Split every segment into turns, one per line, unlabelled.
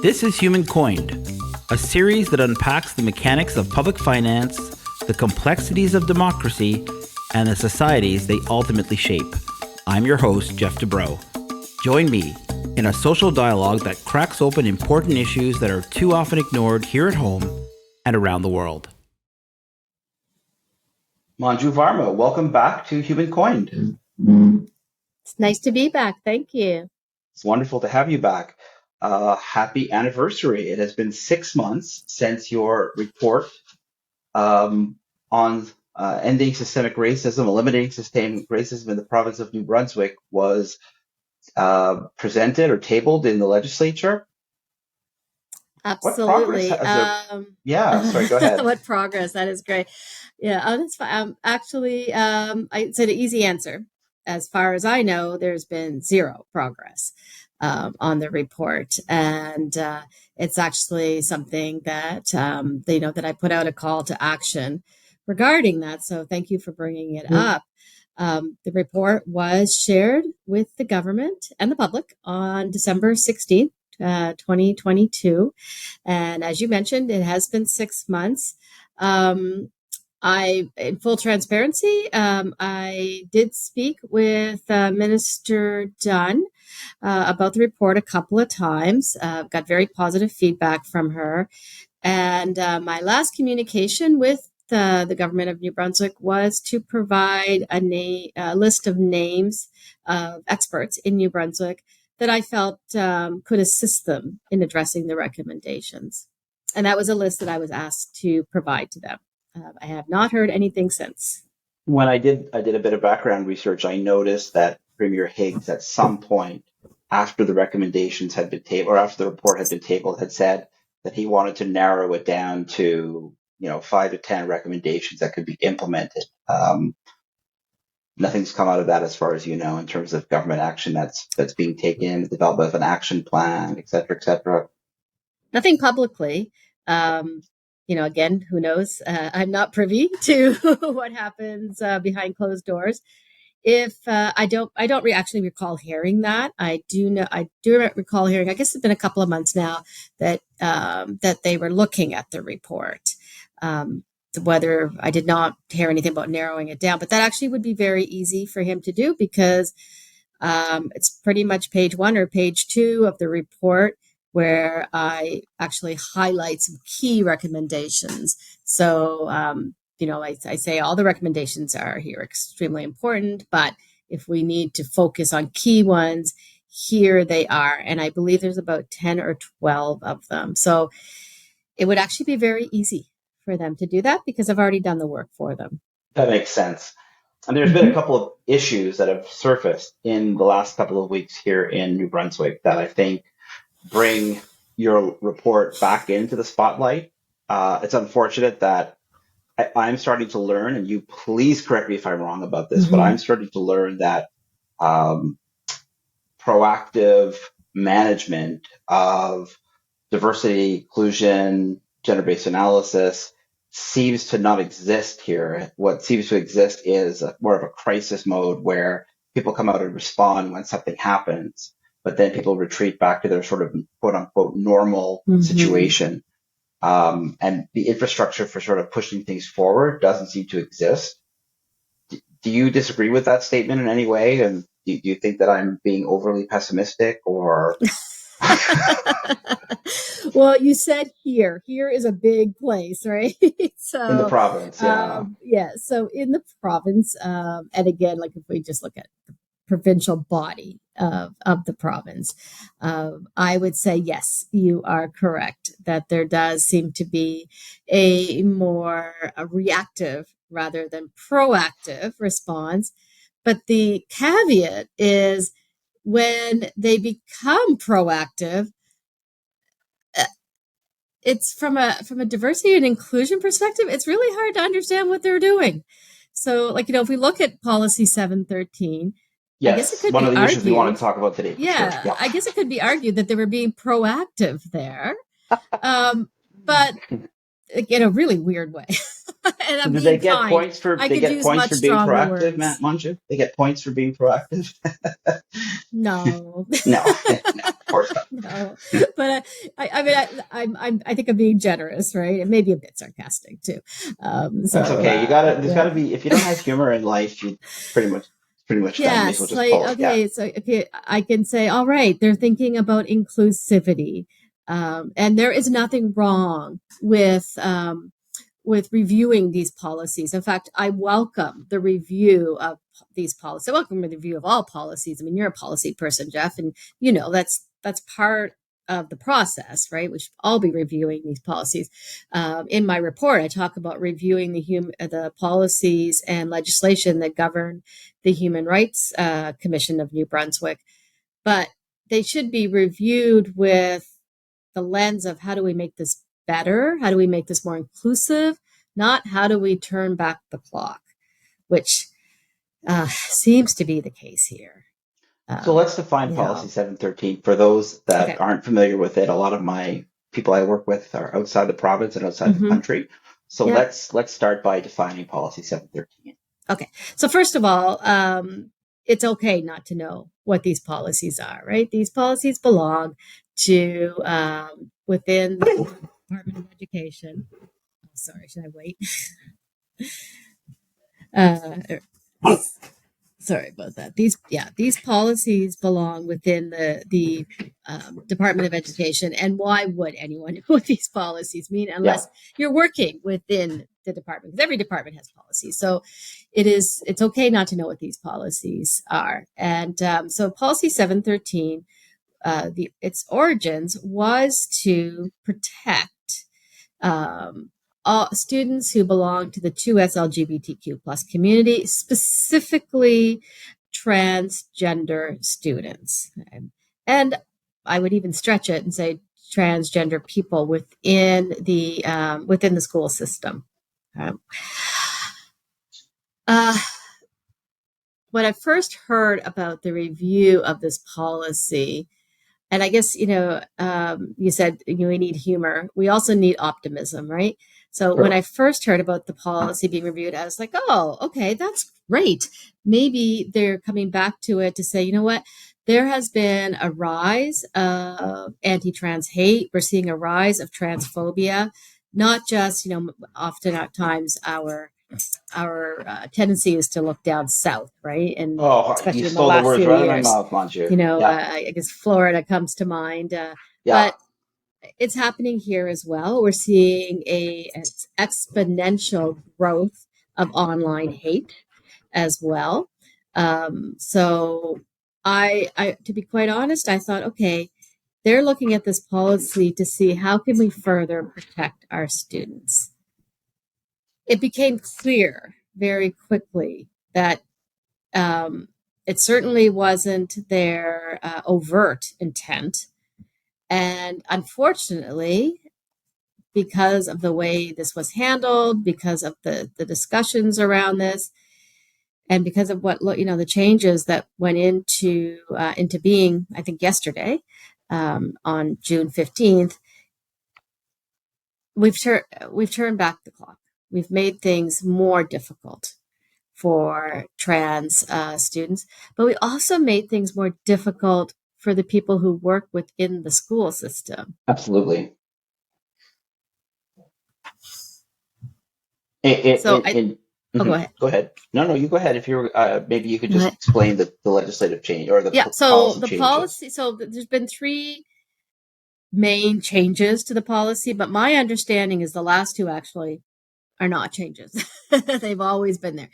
This is Human Coined, a series that unpacks the mechanics of public finance, the complexities of democracy, and the societies they ultimately shape. I'm your host, Jeff Dubrow. Join me in a social dialogue that cracks open important issues that are too often ignored here at home and around the world. Manju Varma, welcome back to Human Coined.
It's nice to be back. Thank you.
It's wonderful to have you back. Happy anniversary. It has been 6 months since your report on ending systemic racism, eliminating systemic racism in the province of New Brunswick was presented or tabled in the legislature.
Absolutely.
What progress sorry, go ahead.
What progress? That is great. Yeah, that's fine. I'd say the easy answer. As far as I know, there's been zero progress on the report. And it's actually something that, that I put out a call to action regarding that. So thank you for bringing it up. The report was shared with the government and the public on December 16th, 2022. And as you mentioned, it has been 6 months. In full transparency, I did speak with Minister Dunn about the report a couple of times. Got very positive feedback from her. And my last communication with the government of New Brunswick was to provide a list of names of experts in New Brunswick that I felt could assist them in addressing the recommendations. And that was a list that I was asked to provide to them. I have not heard anything since.
When I did a bit of background research, I noticed that Premier Higgs at some point after the recommendations had been tabled, or after the report had been tabled, had said that he wanted to narrow it down to 5 to 10 recommendations that could be implemented. Nothing's come out of that, as far as you know, in terms of government action that's being taken, the development of an action plan, et cetera, et cetera.
Nothing publicly. Again, who knows? I'm not privy to what happens behind closed doors. If I don't actually recall hearing that. I do recall hearing, I guess it's been a couple of months now, that they were looking at the report. Whether I did not hear anything about narrowing it down, but that actually would be very easy for him to do, because it's pretty much page 1 or page 2 of the report where I actually highlight some key recommendations. So, I say all the recommendations are here extremely important, but if we need to focus on key ones, here they are. And I believe there's about 10 or 12 of them. So it would actually be very easy for them to do that, because I've already done the work for them.
That makes sense. And there's been a couple of issues that have surfaced in the last couple of weeks here in New Brunswick that I think bring your report back into the spotlight. It's unfortunate that I'm starting to learn, and you please correct me if I'm wrong about this, but I'm starting to learn that proactive management of diversity, inclusion, gender-based analysis seems to not exist here. What seems to exist is more of a crisis mode where people come out and respond when something happens, but then people retreat back to their sort of quote unquote normal situation. And the infrastructure for sort of pushing things forward doesn't seem to exist. Do you disagree with that statement in any way? And do you think that I'm being overly pessimistic, or?
Well, you said here is a big place, right? So
in the province, yeah.
So in the province, and again, like if we just look at the provincial body of the province, I would say, yes, you are correct that there does seem to be a more reactive rather than proactive response. But the caveat is, when they become proactive, it's from a diversity and inclusion perspective, it's really hard to understand what they're doing. So, if we look at policy 713,
yes,
I guess it could
one
be
of the
argued,
issues we want to talk about today.
Yeah, sure. I guess it could be argued that they were being proactive there. But in a really weird way. And
So
I'm
do they
being
get
kind.
points for
I could use much
being
stronger
proactive,
words.
Matt Manju? They get points for being proactive?
No,
No, no, of course not.
no. But I mean, I think I'm being generous, right? And maybe a bit sarcastic too.
That's
So
okay. You gotta there's
yeah.
gotta be, if you don't have humor in life, you pretty much done. You may as well
Yes,
just
like
call it. Yeah.
okay, so okay, I can say, all right, they're thinking about inclusivity, and there is nothing wrong with reviewing these policies. In fact, I welcome the review of these policies. I welcome the review of all policies. I mean, you're a policy person, Jeff, and you know that's part of the process, right? We should all be reviewing these policies. In my report, I talk about reviewing the policies and legislation that govern the Human Rights Commission of New Brunswick, but they should be reviewed with the lens of how do we make this better? How do we make this more inclusive? Not how do we turn back the clock, which seems to be the case here.
So let's define
You
policy
know,
713 for those that
okay.
aren't familiar with it. A lot of my people I work with are outside the province and outside the
Mm-hmm.
country. So
Yeah.
let's start by defining policy 713.
Okay. So first of all, it's okay not to know what these policies are, right? These policies belong to within the Department of Education. Oh, sorry, should I wait? Uh, sorry about that. These policies belong within the Department of Education. And why would anyone know what these policies mean
Yeah.
unless you're working within the department? Because every department has policies, so it's okay not to know what these policies are. And so, Policy 713, its origins was to protect all students who belong to the 2S LGBTQ plus community, specifically transgender students. And I would even stretch it and say transgender people within the school system. Um, uh, when I first heard about the review of this policy, and I guess, you said we need humor. We also need optimism, right? So when
Sure.
I first heard about the policy being reviewed, I was like, oh, okay, that's great. Maybe they're coming back to it to say, you know what? There has been a rise of anti-trans hate. We're seeing a rise of transphobia, not just, often at times our tendency is to look down south, right? And
Oh, you
especially in the
stole the
last
words
few
right out of my
years,
mouth, Manju. Yeah.
I guess Florida comes to mind,
Yeah.
but it's happening here as well. We're seeing an exponential growth of online hate as well. So to be quite honest, I thought, okay, they're looking at this policy to see how can we further protect our students. It became clear very quickly that it certainly wasn't their overt intent. And unfortunately, because of the way this was handled, because of the discussions around this, and because of the changes that went into being, I think yesterday, on June 15th, we've turned back the clock. We've made things more difficult for trans students, but we also made things more difficult for the people who work within the school system.
Absolutely.
So I'll go
Mhm.
ahead.
Go ahead. No, no, you go ahead. If you're, maybe you could just
What?
explain the legislative change or the
Yeah. So
policy
the
changes.
policy. So there's been three main changes to the policy, but my understanding is the last two actually are not changes. They've always been there.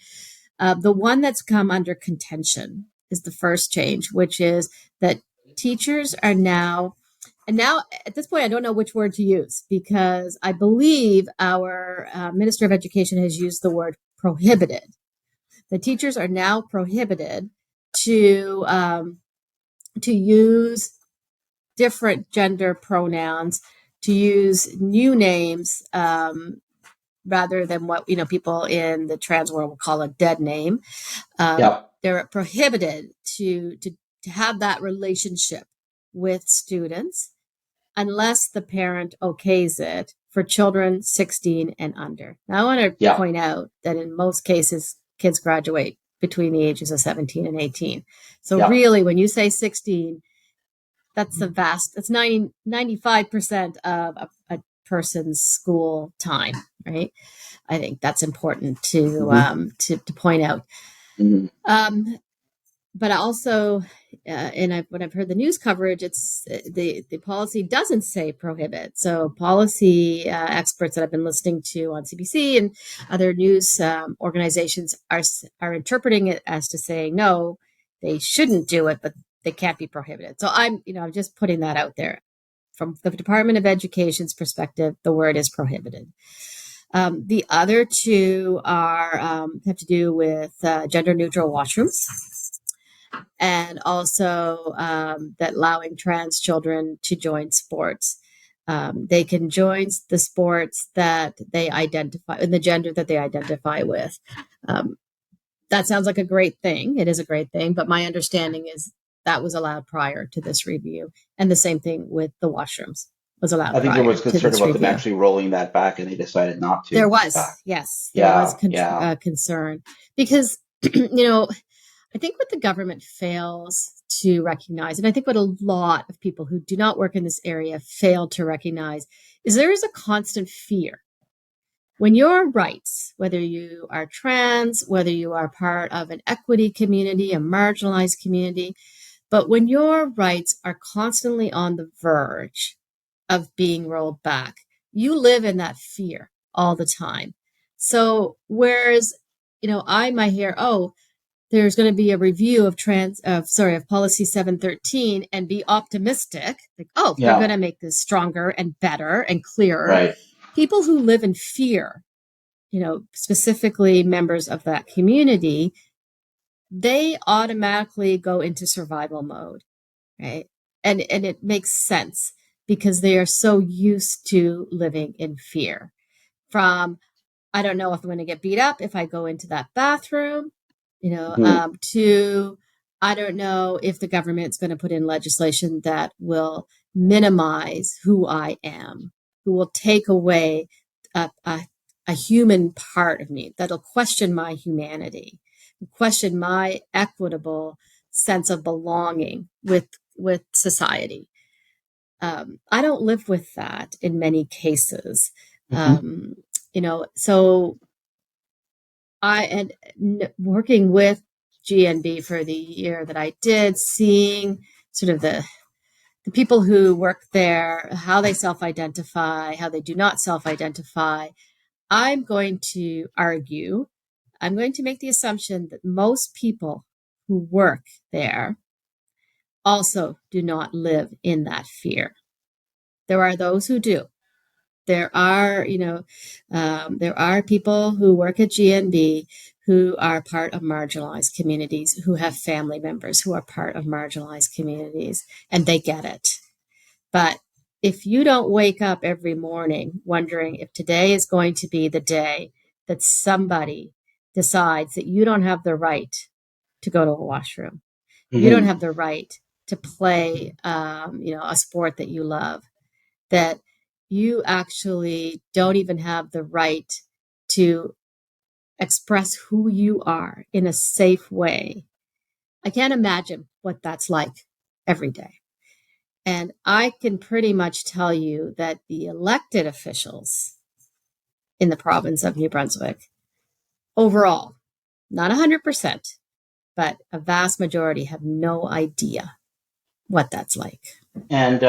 The one that's come under contention is the first change, which is that teachers are now, and now at this point, I don't know which word to use because I believe our Minister of Education has used the word prohibited. The teachers are now prohibited to use different gender pronouns, to use new names rather than what people in the trans world will call a dead name.
Yeah.
They're prohibited to have that relationship with students. unless the parent okays it for children 16 and under. Now, I want to
Yeah.
point out that in most cases, kids graduate between the ages of 17 and 18. So
Yeah.
really, when you say 16, that's that's 95% of a person's school time, right? I think that's important to point out. But also, when I've heard the news coverage, it's the policy doesn't say prohibit. So policy experts that I've been listening to on CBC and other news organizations are interpreting it as to say no, they shouldn't do it, but they can't be prohibited. So I'm just putting that out there. From the Department of Education's perspective, the word is prohibited. The other two have to do with gender neutral washrooms, and also that allowing trans children to join sports. They can join the sports that they identify in the gender that they identify with. That sounds like a great thing. It is a great thing, but my understanding is that was allowed prior to this review, and the same thing with the washrooms was allowed
I think there
prior
was
to
concern
this
about them
review.
actually rolling that back, and they decided not to
There
roll it
was,
back.
yes, there was
Yeah.
concern because I think what the government fails to recognize, and I think what a lot of people who do not work in this area fail to recognize, is there is a constant fear. When your rights, whether you are trans, whether you are part of an equity community, a marginalized community, but when your rights are constantly on the verge of being rolled back, you live in that fear all the time. So whereas, I might hear, oh, there's going to be a review of policy 713 and be optimistic, like, oh, they're going to make this stronger and better and clearer.
Right.
People who live in fear, specifically members of that community, they automatically go into survival mode, right? And it makes sense because they are so used to living in fear. From, I don't know if I'm going to get beat up if I go into that bathroom, to, I don't know if the government's going to put in legislation that will minimize who I am, who will take away a human part of me, that'll question my humanity, question my equitable sense of belonging with society. I don't live with that in many cases. So working with GNB for the year that I did, seeing sort of the people who work there, how they self-identify, how they do not self-identify, I'm going to make the assumption that most people who work there also do not live in that fear. There are those who do. There are, there are people who work at GNB who are part of marginalized communities, who have family members who are part of marginalized communities, and they get it. But if you don't wake up every morning wondering if today is going to be the day that somebody decides that you don't have the right to go to a washroom, you don't have the right to play, a sport that you love, that you actually don't even have the right to express who you are in a safe way. I can't imagine what that's like every day. And I can pretty much tell you that the elected officials in the province of New Brunswick, overall, not 100%, but a vast majority have no idea what that's like.
And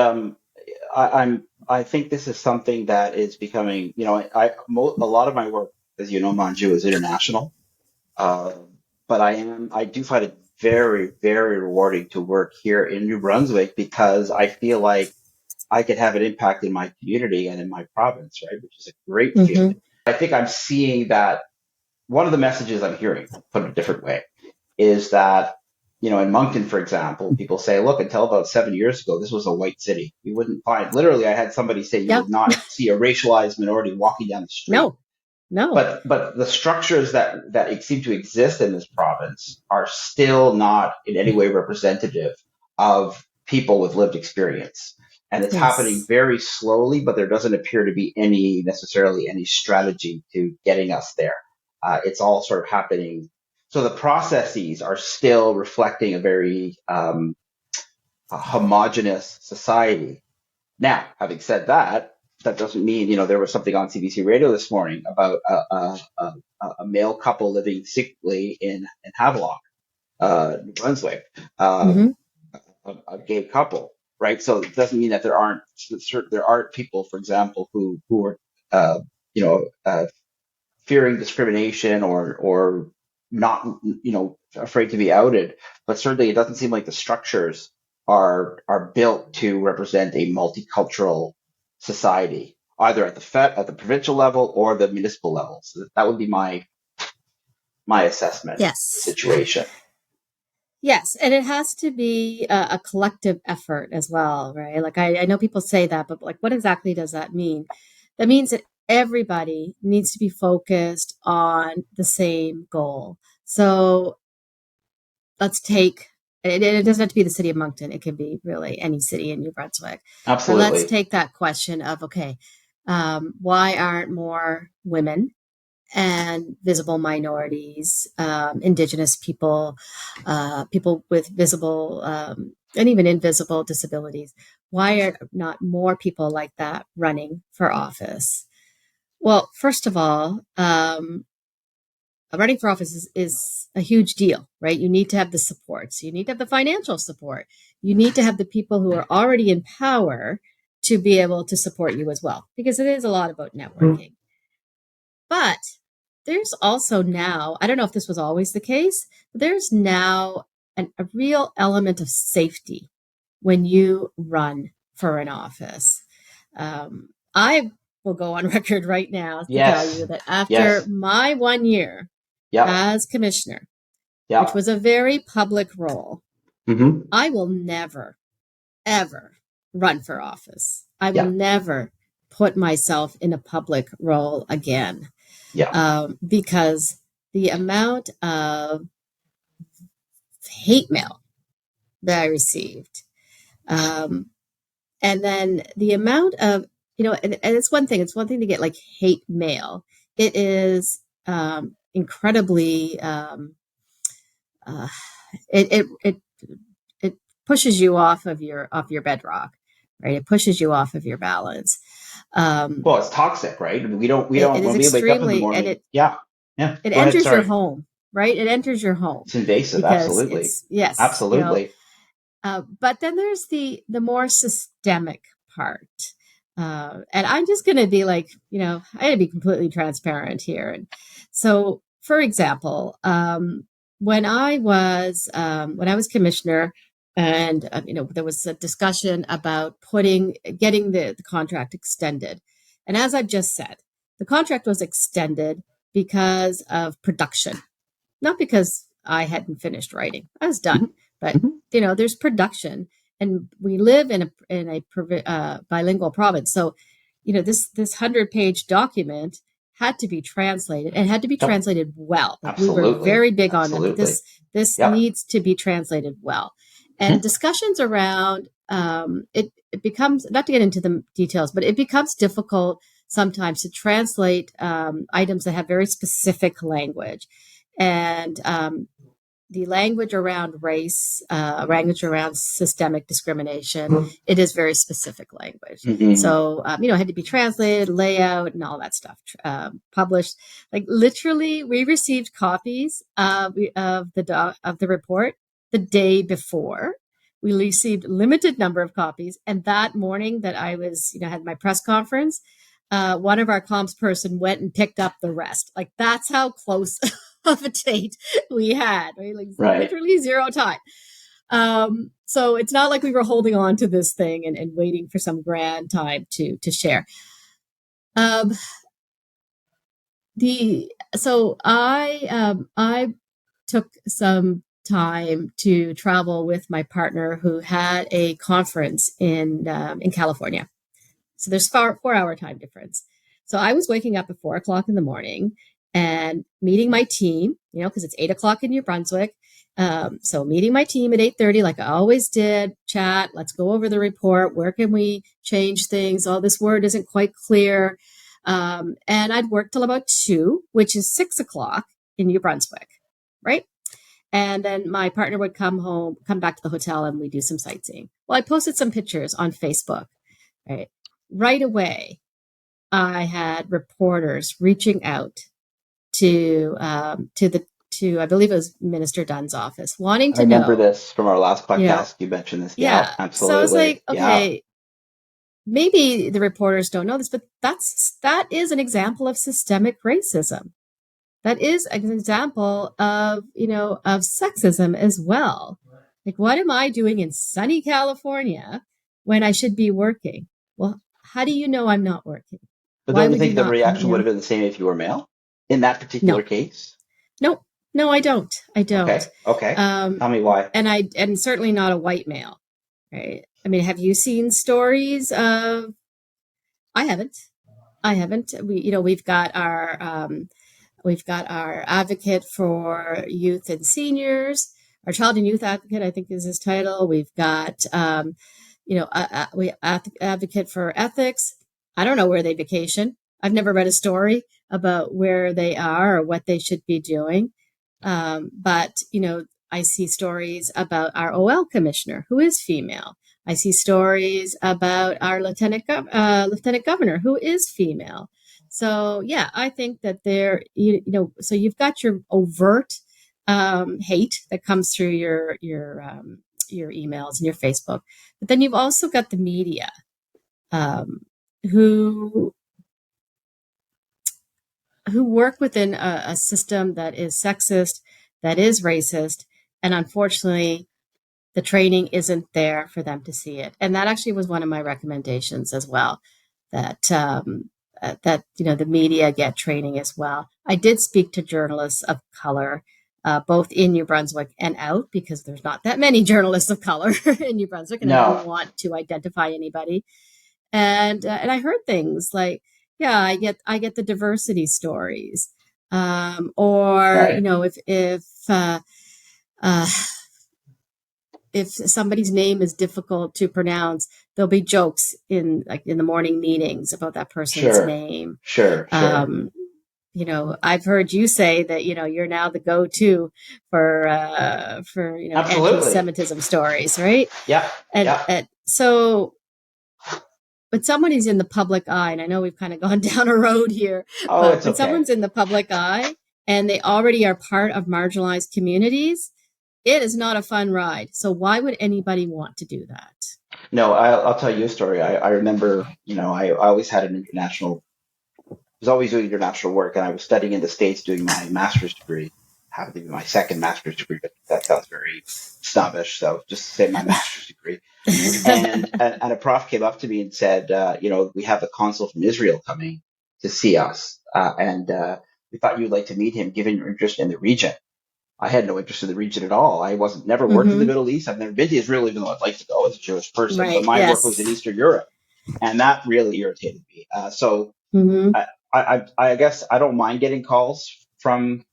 I think this is something that is becoming, a lot of my work, as you know, Manju, is international. But I do find it very, very rewarding to work here in New Brunswick because I feel like I could have an impact in my community and in my province, right? Which is a great feeling. I think I'm seeing that one of the messages I'm hearing, put it a different way, is that, in Moncton, for example, people say, look, until about 7 years ago, this was a white city. You wouldn't find, literally, I had somebody say you would not see a racialized minority walking down the street.
No.
But the structures that seem to exist in this province are still not in any way representative of people with lived experience. and it's happening
Yes.
very slowly, but there doesn't appear to be necessarily any strategy to getting us there. It's all sort of happening. So the processes are still reflecting a very a homogenous society. Now, having said that, that doesn't mean, there was something on CBC radio this morning about a male couple living secretly in Havelock, New Brunswick,
Mm-hmm.
a gay couple, right? So it doesn't mean that there aren't people, for example, who are, fearing discrimination or not, afraid to be outed. But certainly, it doesn't seem like the structures are built to represent a multicultural society, either at the provincial level or the municipal level. So that would be my assessment of the
Yes.
situation.
Yes, and it has to be a collective effort as well, right? Like I know people say that, but like, what exactly does that mean? That means that everybody needs to be focused on the same goal. So let's take, it doesn't have to be the city of Moncton. It can be really any city in New Brunswick. But let's
Absolutely.
take that question of, okay, why aren't more women and visible minorities, Indigenous people, people with visible and even invisible disabilities. Why are not more people like that running for office? Well, first of all, running for office is a huge deal, right? You need to have the support. So you need to have the financial support. You need to have the people who are already in power to be able to support you as well, because it is a lot about networking. But there's also now, I don't know if this was always the case, but there's now a real element of safety when you run for an office. I will go on record right now to tell
Yes.
you that after
Yes.
my 1 year
Yep.
as commissioner, which
Yep.
was a very public role,
Mm-hmm.
I will never, ever run for office. I will
Yep.
never put myself in a public role again.
Yep.
Because the amount of hate mail that I received, and then the amount of, and it's one thing. It's one thing to get like hate mail. It is incredibly. Uh, it pushes you off of your bedrock, right? It pushes you off of your balance.
Well, it's toxic, right?
It is
When we wake up in the
extremely, and
morning. Yeah. Yeah.
it
Go ahead.
enters your
Sorry.
home, right? It enters your home
It's invasive.
because
Absolutely.
it's, yes,
Absolutely.
but then there's the more systemic part. And I'm just going to be like, I got to be completely transparent here. And so, for example, when I was commissioner, and there was a discussion about getting the contract extended, and as I've just said, the contract was extended because of production, not because I hadn't finished writing. I was done, but
Mm-hmm.
there's production, and we live in a bilingual province. So, this 100-page document had to be translated, and had to be
Yep.
translated well. Like, we were
Absolutely.
very big on that.
Absolutely.
This
Yep.
needs to be translated well, and
Mm-hmm.
discussions around it becomes, not to get into the details, but it becomes difficult sometimes to translate items that have very specific language. And the language around race, language around systemic discrimination, it is very specific language.
Mm-hmm.
So, it had to be translated, layout, and all that stuff published. Like, literally, we received copies of the report the day before. We received limited number of copies, and that morning that I was, had my press conference, one of our comms person went and picked up the rest. Like, that's how close of a date we had, right? Like,
Right.
literally zero time. So it's not like we were holding on to this thing and waiting for some grand time to share. So I took some time to travel with my partner, who had a conference in California. So there's 4 hour time difference. So I was waking up at 4 o'clock in the morning and meeting my team, because it's 8 o'clock in New Brunswick. So meeting my team at 8:30, like I always did, chat, let's go over the report. Where can we change things? Oh, this word isn't quite clear. And I'd work till about 2, which is 6 o'clock in New Brunswick, right? And then my partner would come back to the hotel, and we do some sightseeing. Well, I posted some pictures on Facebook, right? Right away, I had reporters reaching out to I believe it was Minister Dunn's office, wanting
I
to
remember
know,
this from our last
you know,
podcast. You mentioned this. Yeah,
yeah. So I was
absolutely.
like,
Yeah.
okay, maybe the reporters don't know this, but that is an example of systemic racism. That is an example of, of sexism as well. Like, what am I doing in sunny California when I should be working? Well, how do you know I'm not working?
But
Why
don't you
would you
think the
not,
reaction would have been the same if you were male in that particular
No,
case?
no, no, I don't. I don't.
Okay. Okay.
Um,
Tell me why.
and certainly not a white male, right? I mean, have you seen stories of, I haven't. I haven't. We've got our advocate for youth and seniors, our child and youth advocate, I think is his title. We've got, we advocate for ethics. I don't know where they vacation. I've never read a story about where they are or what they should be doing. But I see stories about our OL commissioner, who is female. I see stories about our lieutenant governor, who is female. So yeah, I think that so you've got your overt hate that comes through your emails and your Facebook, but then you've also got the media um, who work within a system that is sexist, that is racist, and unfortunately, the training isn't there for them to see it. And that actually was one of my recommendations as well, that the media get training as well. I did speak to journalists of color, both in New Brunswick and out, because there's not that many journalists of color in New Brunswick, and I
No.
don't want to identify anybody. And I heard things like, yeah, I get the diversity stories, or
Right.
uh, if somebody's name is difficult to pronounce, there'll be jokes in the morning meetings about that person's
Sure.
name.
Sure. Sure.
I've heard you say that you're now the go-to for
Absolutely.
anti-Semitism stories, right?
Yeah.
And,
Yeah.
and so, but someone who's in the public eye, and I know we've kind of gone down a road here,
Oh,
but
it's
when
okay.
someone's in the public eye and they already are part of marginalized communities, it is not a fun ride. So why would anybody want to do that?
No, I'll tell you a story. I remember, I always had an was always doing international work, and I was studying in the States doing my master's degree, happened to be my second master's degree, but that sounds very snobbish. So just say my master's degree. And a prof came up to me and said, we have a consul from Israel coming to see us, and we thought you'd like to meet him, given your interest in the region. I had no interest in the region at all. I wasn't never worked in the
Mm-hmm.
Middle East. I've never been to Israel, even though I'd like to go as a Jewish person. But
Right.
my work was in
Yes.
Eastern Europe, and that really irritated me. So
Mm-hmm.
I guess I don't mind getting calls from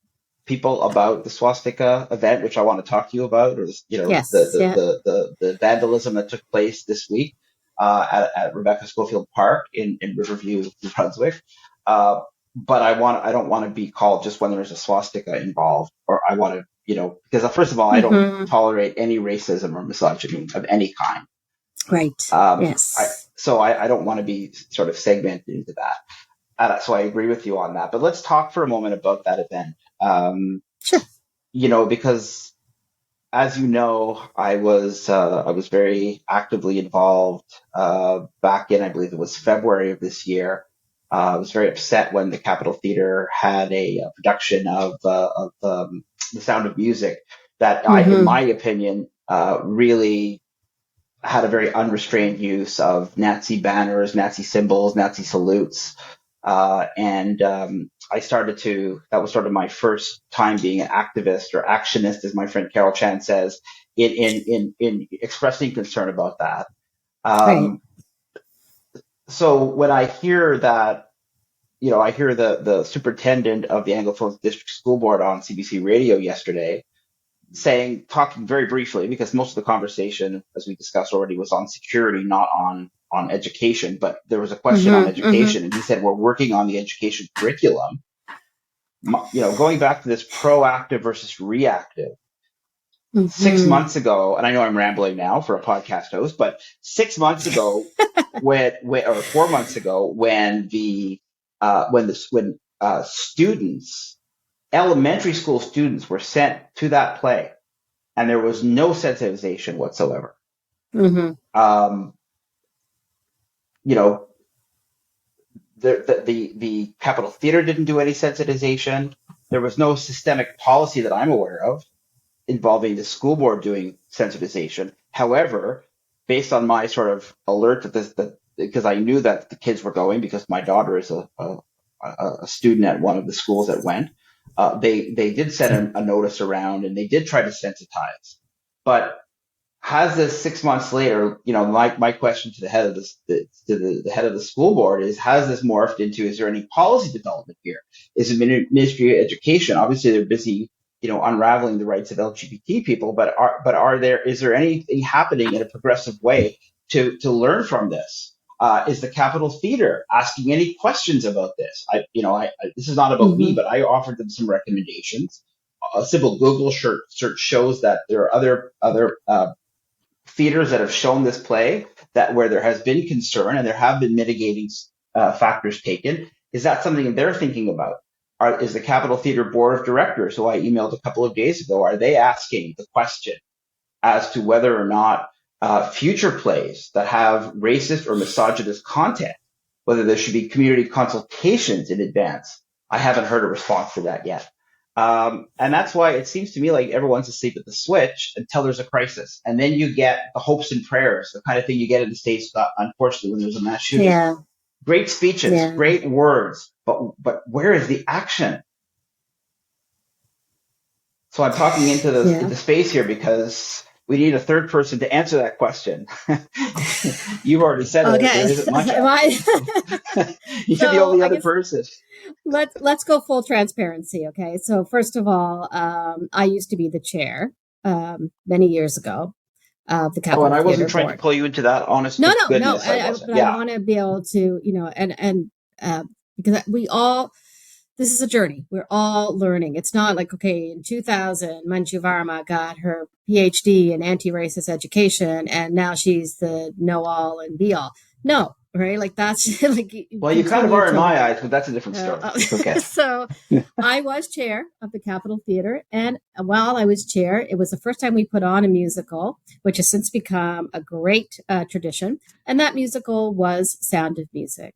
people about the swastika event, which I want to talk to you about, or
Yes. Yeah.
the vandalism that took place this week at Rebecca Schofield Park in Riverview, New Brunswick. But I don't want to be called just when there's a swastika involved, or I want to, because first of all, I don't
Mm-hmm.
tolerate any racism or misogyny of any kind.
Right. Yes.
I don't want to be sort of segmented into that. So I agree with you on that. But let's talk for a moment about that event.
Sure.
Because as you know, I was very actively involved back in, I believe it was February of this year. I was very upset when the Capitol Theater had a production of The Sound of Music that in
Mm-hmm.
my opinion, really had a very unrestrained use of Nazi banners, Nazi symbols, Nazi salutes. And that was sort of my first time being an activist or actionist, as my friend Carol Chan says, in expressing concern about that.
Right.
Um, so when I hear that, I hear the superintendent of the Anglophone District School Board on CBC Radio yesterday talking very briefly, because most of the conversation, as we discussed already, was on security, not on education. But there was a question on education, and he said we're working on the education curriculum. Going back to this proactive versus reactive. 6 months ago, and I know I'm rambling now for a podcast host, but 6 months ago, or 4 months ago, when students, elementary school students, were sent to that play, and there was no sensitization whatsoever. Um, you know, the Capitol Theater didn't do any sensitization. There was no systemic policy that I'm aware of involving the school board doing sensitization. However, based on my sort of alert because I knew that the kids were going, because my daughter is a student at one of the schools that went, they did send a notice around, and they did try to sensitize. But has this 6 months later, my question to the head of the head of the school board is, has this morphed into, is there any policy development here? Is the Ministry of Education, obviously they're busy, unraveling the rights of LGBT people, but is there anything happening in a progressive way to learn from this? Is the Capitol Theater asking any questions about this? This is not about me, but I offered them some recommendations. A simple Google search shows that there are other theaters that have shown this play, that where there has been concern and there have been mitigating factors taken. Is that something they're thinking about? Is the Capitol Theater Board of Directors, who I emailed a couple of days ago, are they asking the question as to whether or not future plays that have racist or misogynist content, whether there should be community consultations in advance? I haven't heard a response to that yet. And that's why it seems to me like everyone's asleep at the switch until there's a crisis. And then you get the hopes and prayers, the kind of thing you get in the States, unfortunately, when there's a mass shooting.
Yeah.
Great speeches, great words, but where is the action? So I'm talking into the space here because we need a third person to answer that question. You've already said it. There isn't much. You're the only other person.
Let's go full transparency. Okay. So first of all, I used to be the chair many years ago of the Capitol Theater
and I wasn't trying
Board.
to pull you into that, honestly.
No. I want to be able to, because this is a journey. We're all learning. It's not like, okay, in 2000, Manju Varma got her PhD in anti-racist education, and now she's the know-all and be-all. No, right? Like that's like.
Well, you kind of are in my eyes, but that's a different story. Okay.
So I was chair of the Capitol Theater, and while I was chair, it was the first time we put on a musical, which has since become a great tradition. And that musical was Sound of Music.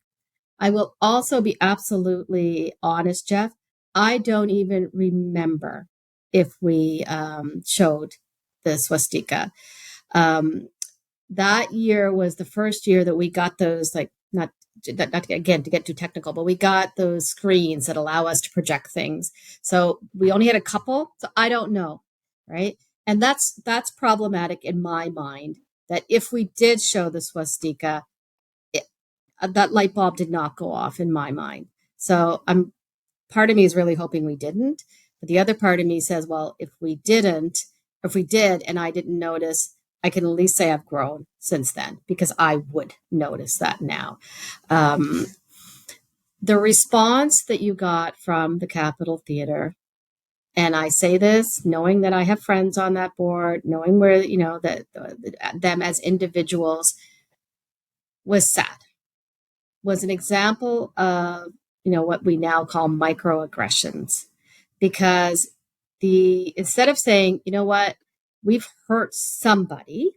I will also be absolutely honest, Jeff. I don't even remember if we showed the swastika. That year was the first year that we got those, like, not again to get too technical, but we got those screens that allow us to project things. So we only had a couple. So I don't know, right? And that's problematic in my mind, that if we did show the swastika, that light bulb did not go off in my mind. So part of me is really hoping we didn't, but the other part of me says, well, if we did and I didn't notice, I can at least say I've grown since then, because I would notice that now. The response that you got from the Capitol Theater, and I say this knowing that I have friends on that board, knowing where, that them as individuals, was sad. Was an example of, what we now call microaggressions, because instead of saying, you know what, we've hurt somebody.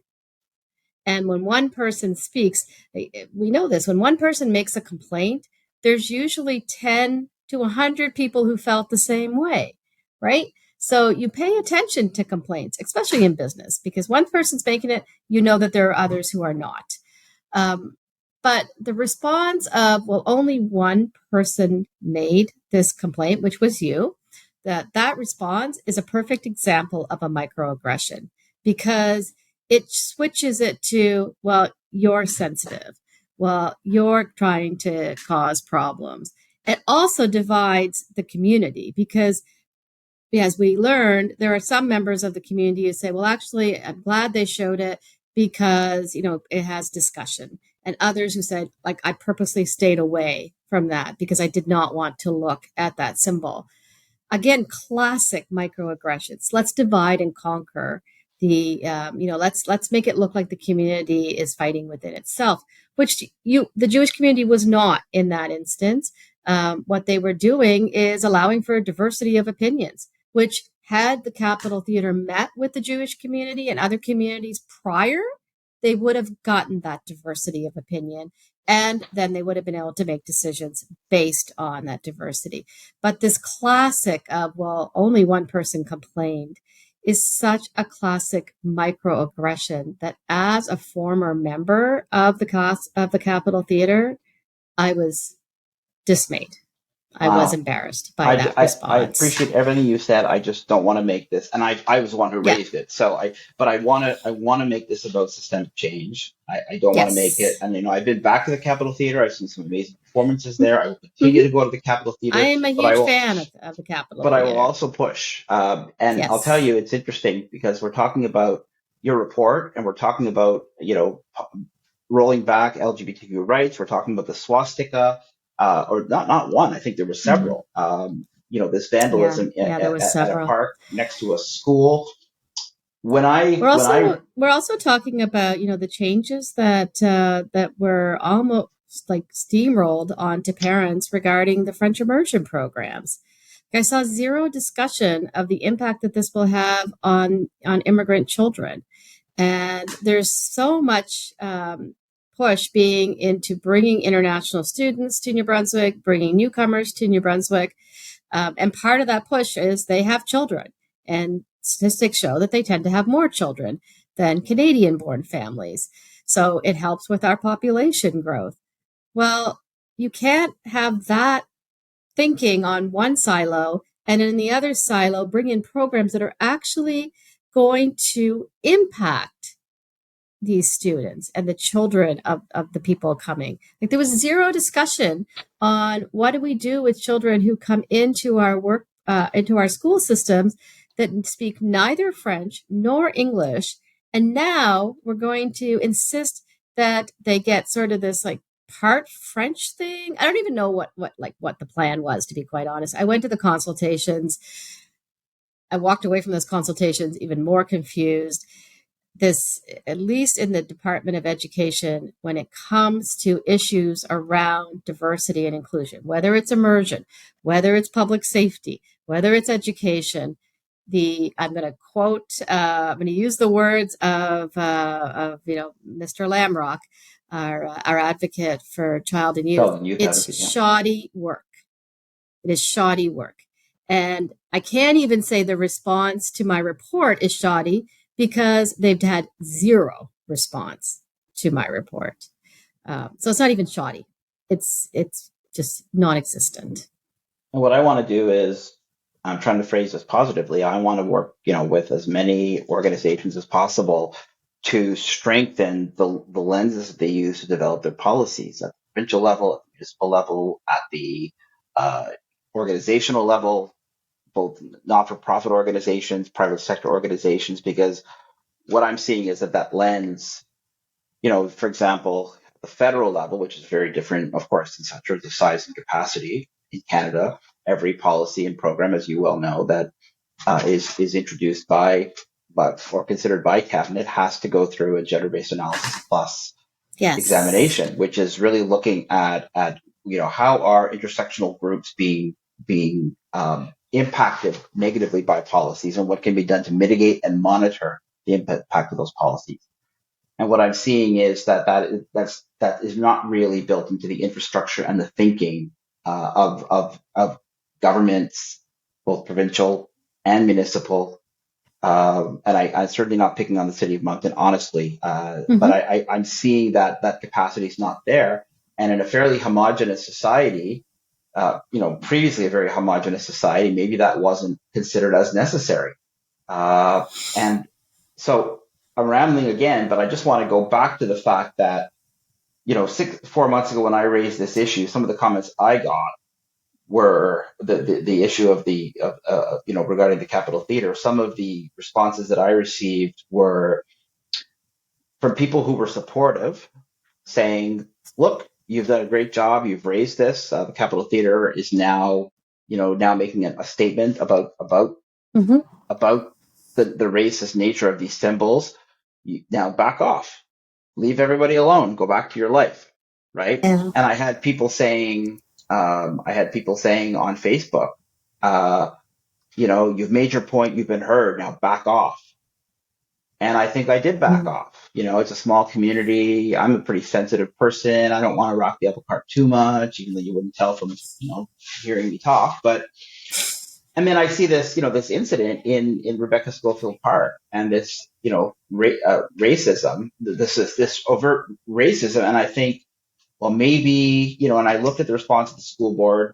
And when one person speaks, we know this, when one person makes a complaint, there's usually 10 to 100 people who felt the same way, right? So you pay attention to complaints, especially in business, because one person's making it, you know that there are others who are not. But the response of, well, only one person made this complaint, which was you, that response is a perfect example of a microaggression, because it switches it to, well, you're sensitive. Well, you're trying to cause problems. It also divides the community, because as we learned, there are some members of the community who say, well, actually, I'm glad they showed it because, it has discussion. And others who said, like, I purposely stayed away from that because I did not want to look at that symbol. Again, classic microaggressions. Let's divide and conquer. Let's make it look like the community is fighting within itself, which the Jewish community was not in that instance. What they were doing is allowing for a diversity of opinions, which had the Capitol Theater met with the Jewish community and other communities prior, they would have gotten that diversity of opinion. And then they would have been able to make decisions based on that diversity. But this classic of, well, only one person complained is such a classic microaggression that as a former member of the Capitol Theater, I was dismayed. I was
Wow.
embarrassed by that
I
response.
appreciate everything you said. I just don't want to make this, and I was the one who
Yeah.
raised it. But I want to make this about systemic change. I don't want to make it,
Yes.
and I've been back to the Capitol Theater. I've seen some amazing performances there. I will continue
Mm-hmm.
to go to the Capitol
I
Theater,
am a
but I
huge
will,
fan of the Capitol
but I will
Theater.
also push. And I'll tell
Yes.
you, it's interesting because we're talking about your report, and we're talking about rolling back LGBTQ rights. We're talking about the swastika, or not one. I think there were
Mm-hmm.
several. This
Yeah.
vandalism
Yeah. There was
at a
several.
park next to a school. When I
We're also talking about the changes that were almost like steamrolled onto parents regarding the French immersion programs. I saw zero discussion of the impact that this will have on immigrant children, and there's so much push being into bringing international students to New Brunswick, bringing newcomers to New Brunswick, and part of that push is they have children. And statistics show that they tend to have more children than Canadian born families. So it helps with our population growth. Well, you can't have that thinking on one silo and in the other silo bring in programs that are actually going to impact these students and the children of the people coming. Like there was zero discussion on what do we do with children who come into our into our school systems that speak neither French nor English. And now we're going to insist that they get sort of this like part French thing. I don't even know what the plan was, to be quite honest. I went to the consultations. I walked away from those consultations even more confused. This, at least in the Department of Education, when it comes to issues around diversity and inclusion, whether it's immersion, whether it's public safety, whether it's education, I'm going to quote, I'm going to use the words of Mr. Lamrock, our advocate for child and youth.
Sheldon, youth
It's
advocate, yeah.
shoddy work. It is shoddy work. And I can't even say the response to my report is shoddy because they've had zero response to my report. So it's not even shoddy. It's just non-existent.
And what I want to do is, I'm trying to phrase this positively. I want to work, with as many organizations as possible to strengthen the lenses that they use to develop their policies at the provincial level, at the municipal level, at the uh, organizational level, both not-for-profit organizations, private sector organizations, because what I'm seeing is that lens, for example, the federal level, which is very different, of course, in terms of size and capacity in Canada, every policy and program, as you well know, that is introduced or considered by cabinet has to go through a gender-based analysis plus
Yes.
examination, which is really looking at how are intersectional groups being impacted negatively by policies and what can be done to mitigate and monitor the impact of those policies. And what I'm seeing is that is not really built into the infrastructure and the thinking of governments, both provincial and municipal. And I'm certainly not picking on the city of Moncton, honestly, but
Mm-hmm.
I'm seeing that capacity is not there. And in a fairly homogenous society, previously a very homogenous society, maybe that wasn't considered as necessary. And so I'm rambling again, but I just want to go back to the fact that, 4 months ago when I raised this issue, some of the comments I got were the issue of regarding the Capitol Theater. Some of the responses that I received were from people who were supportive, saying, "Look, you've done a great job. You've raised this. The Capitol Theater is now, now making a statement
Mm-hmm.
about the racist nature of these symbols. Now back off, leave everybody alone, go back to your life, right?"
Yeah.
And I had people saying on Facebook, uh, you've made your point, you've been heard, now back off. And I think I did back
Mm-hmm.
off. It's a small community. I'm a pretty sensitive person. I don't want to rock the apple cart too much, even though you wouldn't tell from, hearing me talk. But and then I see this, this incident in Rebecca Schofield Park, and this, racism. This overt racism, and I think, well, maybe, and I looked at the response of the school board.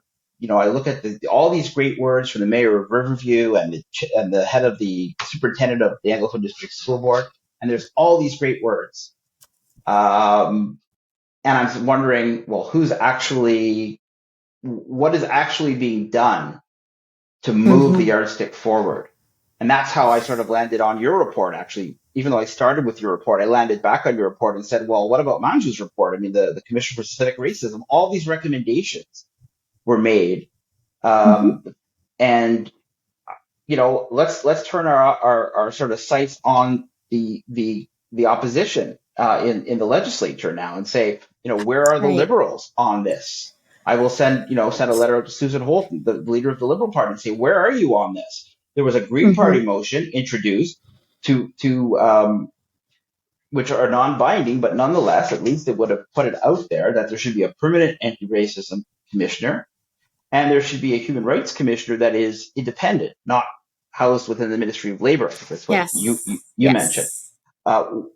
I look at all these great words from the mayor of Riverview and the head of the superintendent of the Anglophone District School Board, and there's all these great words. And I'm wondering, well, what is actually being done to move the
Mm-hmm.
yardstick forward? And that's how I sort of landed on your report, actually. Even though I started with your report, I landed back on your report and said, well, what about Manju's report? I mean, the Commission for Systemic Racism, all these recommendations were made.
Mm-hmm.
Um, and let's turn our sort of sights on the opposition in the legislature now and say, where are the
Right.
liberals on this? I will send a letter to Susan Holt, the leader of the Liberal Party, and say, where are you on this? There was a Green
Mm-hmm.
Party motion introduced to which are non-binding, but nonetheless, at least it would have put it out there that there should be a permanent anti-racism commissioner, and there should be a human rights commissioner that is independent, not housed within the Ministry of Labor. I think that's what
Yes.
you mentioned.
Yes.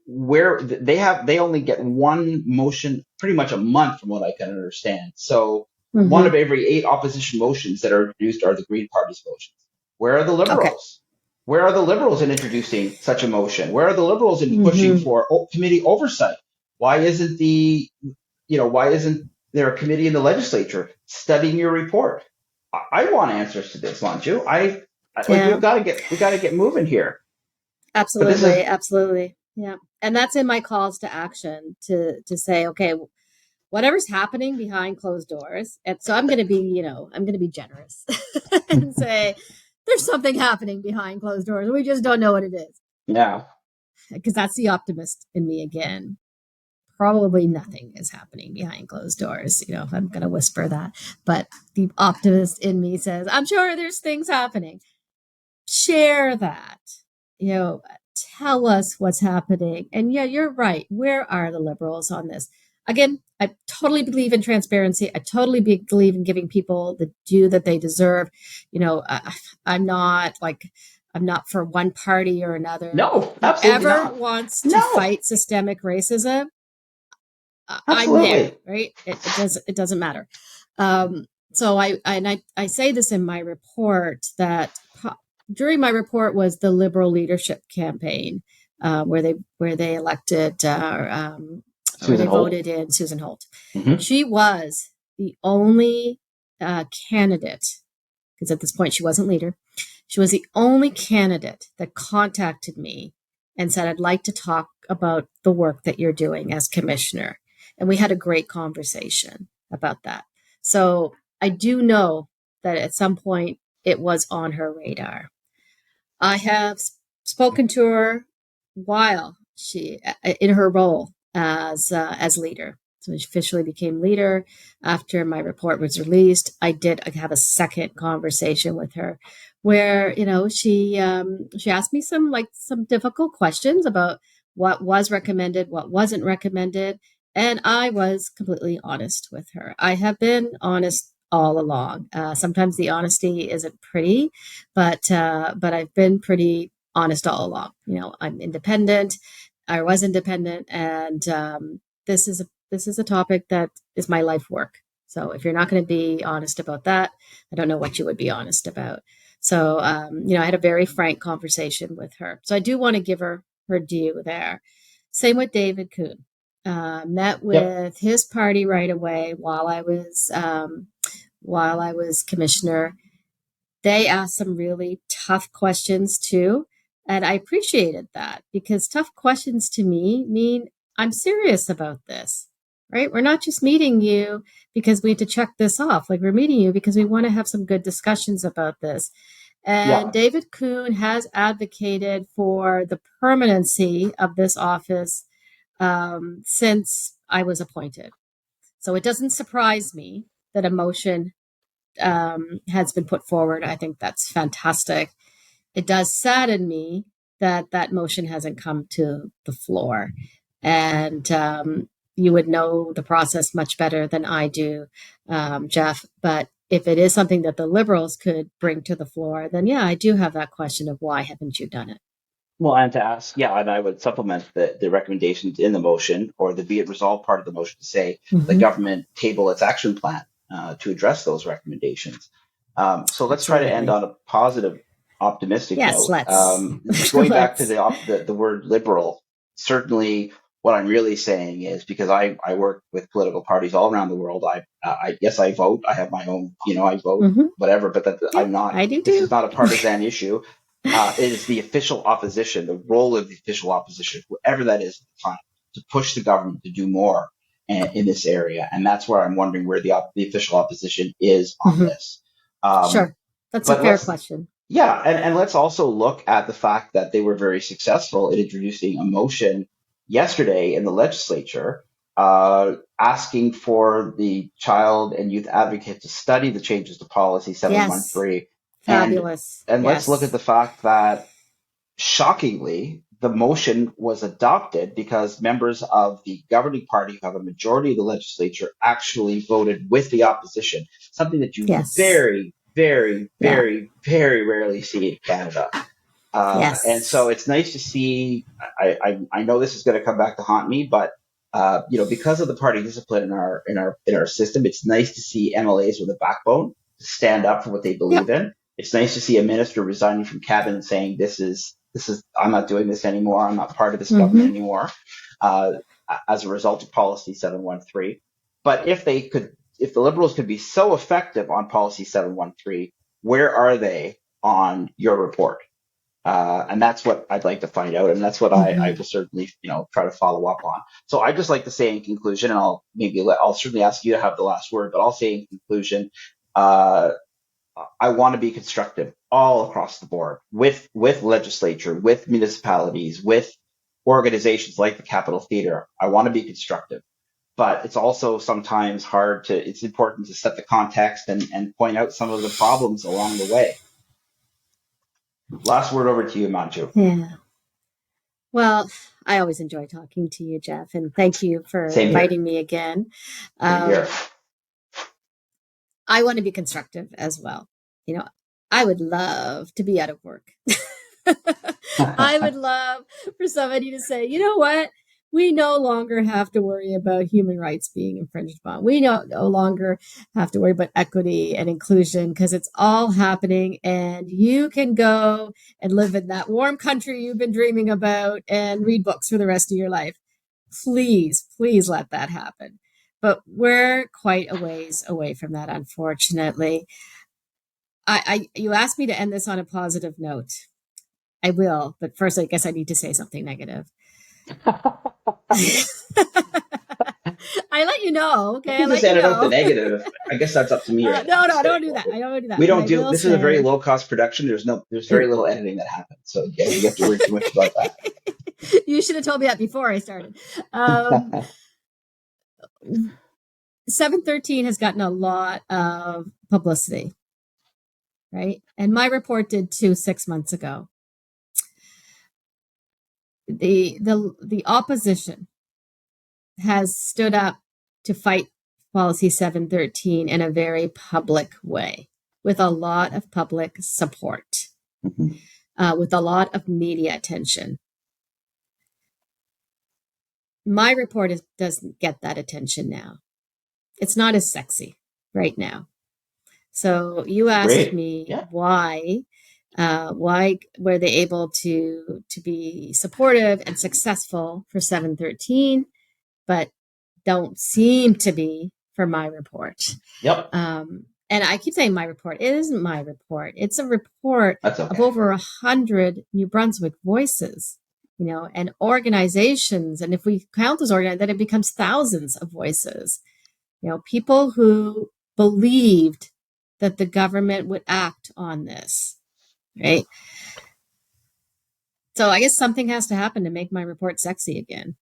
Where they only get one motion pretty much a month, from what I can understand. So one
Mm-hmm.
of every 8 opposition motions that are introduced are the Green Party's motions. Where are the
Okay.
liberals? Where are the liberals in introducing such a motion? Where are the liberals in pushing
Mm-hmm.
for committee oversight? Why isn't there a committee in the legislature studying your report? I want answers to this, Manju.
Yeah.
we got to get moving here. But this is
Absolutely. Absolutely. Yeah. And that's in my calls to action to say, okay, whatever's happening behind closed doors. And so I'm going to be, I'm going to be generous and say there's something happening behind closed doors. We just don't know what it is.
yeah.
Because that's the optimist in me again. Probably nothing is happening behind closed doors. I'm going to whisper that. But the optimist in me says, I'm sure there's things happening. Share that. You know, tell us what's happening. And yeah, you're right. Where are the liberals on this? Again, I totally believe in transparency. I totally believe in giving people the due that they deserve. I'm not for one party or another.
No, absolutely
Whoever
not.
wants to
No,
fight systemic racism, I'm there,
absolutely.
right? It doesn't matter. So I say this in my report that during my report was the Liberal leadership campaign, where they elected where they
Susan Holt.
voted in Susan Holt.
Mm-hmm.
She was the only candidate, because at this point she wasn't leader. She was the only candidate that contacted me and said, I'd like to talk about the work that you're doing as commissioner. And we had a great conversation about that. So I do know that at some point it was on her radar. I have spoken to her while she in her role as leader. So she officially became leader after my report was released. I did have a second conversation with her where she asked me some difficult questions about what was recommended, what wasn't recommended, and I was completely honest with her. I have been honest all along. Sometimes the honesty isn't pretty, but I've been pretty honest all along. I'm independent. I was independent, and this is a topic that is my life work. So if you're not going to be honest about that, I don't know what you would be honest about. So I had a very frank conversation with her. So I do want to give her due there. Same with David Kuhn. Met
Yep.
with his party right away while I was while I was commissioner. They asked some really tough questions too. And I appreciated that, because tough questions to me mean I'm serious about this, right? We're not just meeting you because we have to check this off. Like, we're meeting you because we want to have some good discussions about this. And
Yeah.
David Kuhn has advocated for the permanency of this office since I was appointed. So it doesn't surprise me that a motion has been put forward. I think that's fantastic. It does sadden me that that motion hasn't come to the floor. And you would know the process much better than I do, Jeff. But if it is something that the Liberals could bring to the floor, then yeah, I do have that question of why haven't you done it?
Well, and to ask, yeah, and I would supplement the recommendations in the motion, or the be it resolved part of the motion, to say the
Mm-hmm.
government table its action plan to address those recommendations. So let's try to end
Absolutely.
on a positive, optimistic
Yes,
note.
let's.
Going back to
Let's.
the word liberal, certainly what I'm really saying is, because I work with political parties all around the world. Yes, I vote. I have my own, I vote,
Mm-hmm.
whatever. But that
Yeah,
I'm not.
I do
This is
too.
not a partisan issue. It is the official opposition, the role of the official opposition, whoever that is at the time, to push the government to do more in this area. And that's where I'm wondering where the official opposition is on
Mm-hmm.
this. Um,
Sure. That's a
but
fair
let's,
question.
yeah, and let's also look at the fact that they were very successful in introducing a motion yesterday in the legislature asking for the child and youth advocate to study the changes to policy
Yes.
713. and
Fabulous.
and let's look at
Yes.
the fact that, shockingly, the motion was adopted because members of the governing party, who have a majority of the legislature, actually voted with the opposition, something that you
Yes.
very, very,
Yeah.
very, very rarely see in Canada. And so
Yes.
it's nice to see. I know this is going to come back to haunt me, but because of the party discipline in our system, it's nice to see MLAs with a backbone to stand up for what they believe
Yep.
in. It's nice to see a minister resigning from cabinet saying, this is I'm not doing this anymore. I'm not part of this government
Mm-hmm.
anymore, uh, as a result of policy 713. But if the Liberals could be so effective on policy 713, where are they on your report? And that's what I'd like to find out, and that's what I
Mm-hmm.
will certainly, try to follow up on. So I just like to say in conclusion, and I'll certainly ask you to have the last word, but I'll say in conclusion, uh, I want to be constructive all across the board with legislature, with municipalities, with organizations like the Capitol Theatre. I want to be constructive, but it's also sometimes hard to. It's important to set the context and point out some of the problems along the way. Last word over to you, Manju.
Yeah. Well, I always enjoy talking to you, Jeff, and thank you for
Same here.
inviting me again.
Same here.
I want to be constructive as well. You know, I would love to be out of work. I would love for somebody to say, you know what? We no longer have to worry about human rights being infringed upon. We no longer have to worry about equity and inclusion, because it's all happening, and you can go and live in that warm country you've been dreaming about and read books for the rest of your life. Please, please let that happen. But we're quite a ways away from that, unfortunately. You asked me to end this on a positive note. I will, but first, I guess I need to say something negative. I let you know,
You
okay? I
can just
let you
edit out the
know.
negative. I guess that's up to me right now
No,
to
I
say.
don't do that. I don't do that.
We
But
don't
I
do.
will
This is a very
say,
low cost production. There's very little editing that happens. So yeah, you have to worry too much about that.
You should have told me that before I started. 713 has gotten a lot of publicity, right? And my report did too 6 months ago. The opposition has stood up to fight policy 713 in a very public way, with a lot of public support, with a lot of media attention. My report doesn't get that attention now. It's not as sexy right now. So you asked
Great.
me
Yeah.
why were they able to be supportive and successful for 713, but don't seem to be for my report.
Yep.
and I keep saying my report. It isn't my report. It's a report
That's
of
okay.
over 100 New Brunswick voices, and organizations. And if we count those organizations, then it becomes thousands of voices. People who believed that the government would act on this, right? So I guess something has to happen to make my report sexy again.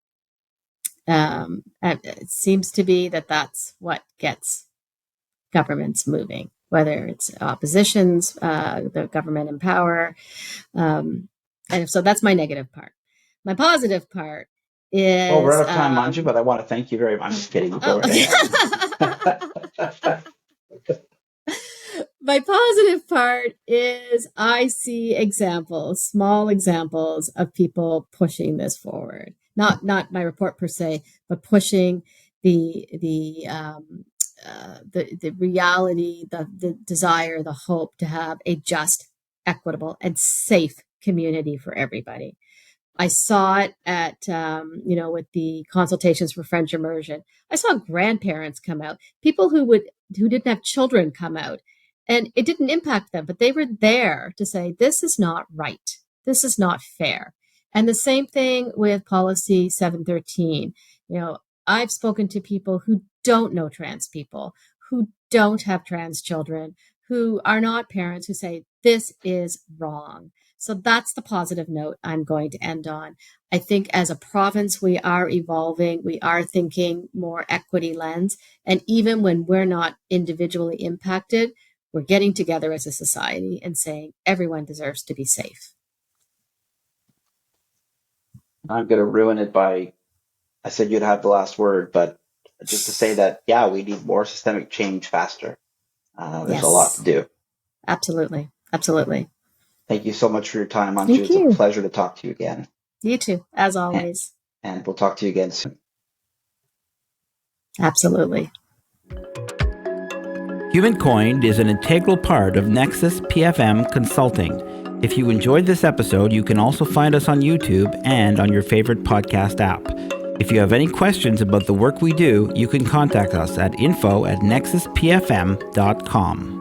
It seems to be that that's what gets governments moving, whether it's oppositions, the government in power. And so that's my negative part. My positive part is...
Well, we're out of time, Manju, but I want to thank you very much. Just kidding. Go ahead.
My positive part is I see small examples of people pushing this forward. Not my report per se, but pushing the reality, the desire, the hope to have a just, equitable, and safe community for everybody. I saw it at, with the consultations for French immersion. I saw grandparents come out, people who didn't have children come out, and it didn't impact them, but they were there to say, this is not right. This is not fair. And the same thing with policy 713. I've spoken to people who don't know trans people, who don't have trans children, who are not parents, who say, this is wrong. So that's the positive note I'm going to end on. I think as a province, we are evolving. We are thinking more equity lens. And even when we're not individually impacted, we're getting together as a society and saying everyone deserves to be safe.
I'm going to ruin it by, I said you'd have the last word, but just to say that, yeah, we need more systemic change faster. There's a lot to do.
Absolutely. Absolutely.
Thank you so much for your time, Manju. It's a pleasure to talk to you again.
You too, as always.
And we'll talk to you again soon.
Absolutely.
Human Coined is an integral part of Nexus PFM Consulting. If you enjoyed this episode, you can also find us on YouTube and on your favorite podcast app. If you have any questions about the work we do, you can contact us at info@nexuspfm.com.